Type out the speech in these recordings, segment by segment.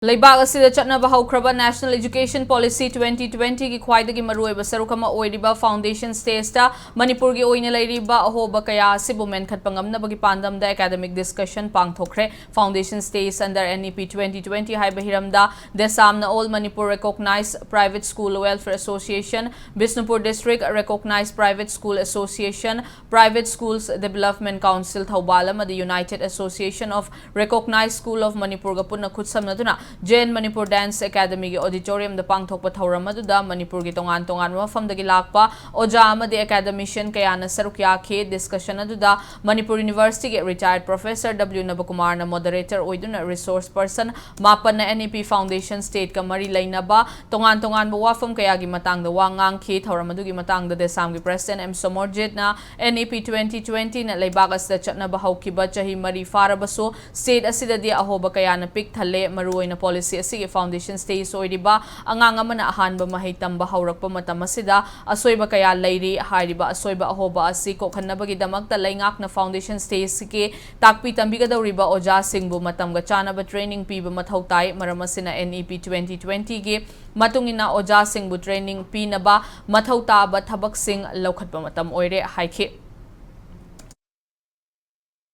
Leibag asida chatnaba haukraba National Education Policy 2020 ki khwaidagi maruoiba sarukama oiriba foundation stage ta Manipur gi oina leiriba ahoba kaya asibu menkhat pangamnabagi pandamda academic discussion pangthokre foundation stage under NEP 2020 haiba hiramda desamna all Manipur recognized private school welfare association Bisnupur district recognized private school association private schools development council thaubalam the United Association of recognized school of Manipur ga punna khutsamnaduna Jain Manipur Dance Academy auditorium the pangthokpa thauram aduda Manipur gi tongan mafamdagi lakpa oja amadi academician kayana sarukya khe discussion aduda Manipur University ge retired professor W Nabakumar na moderator oiduna resource person mapan na NEP Foundation state ka mari lainaba tongan wafam kayagi matangda wangang khe thauram adugi matangda desam gi president M Somorjit na NEP 2020 na leibagas da chatna bahaukiba chahi mari farabaso state asida di ahoba kayana pik thale maruoina policy asigi foundation stage oiriba angang amana ahanba mahitamba haurakpa matam asida asoiba kaya leiri hariba asoiba ahoba asi kokhanabagi damakta laingakna foundation stage ke takpi tambiga dawriba oja singbu matamga chanaba training piba mathau tai maramasina NEP 2020 ge matungina oja singbu training pinaba mathau taba thabak sing laukhatpa matam oire haikhe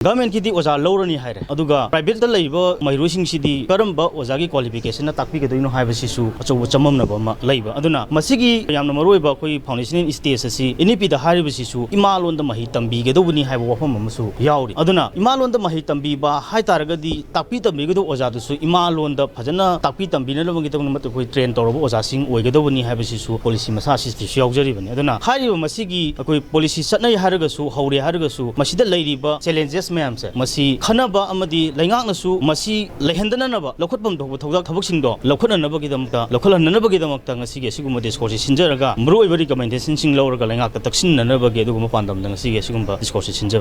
Government ki di oza lorani haire aduga private da leiba mairusing sidi karamba oza gi qualification na takpi ke doino haiba sisu acho chamam na ba leiba aduna masigi yamna maroiba koi foundation stage asi NEP da hariba sisu imalon da mahi tambi ge dobuni haiba wafam amasu yauri aduna imalon da mahi tambi ba hai taraga di takpi tambi ge do oza du su imalon da phajana takpi tambi na lobangi tabun mat koi train torobo oza sing oige dobuni haiba sisu policy masa sisti yaujari bani aduna hariba masigi koi policy satnai haraga su haure haraga su masida leiriba challenges masi khanaba amadi laingaknasu masi lehendananaba lokhotpam dobo thogdak thabaksingo lokhananabagi damta lokhalananabagi damakta ngasi ge siguma discourse sinjaraga mruoibari recommendation sing lawraga laingakta taksinanabagi aduguma pandamda ngasi ge siguma discourse sinjaba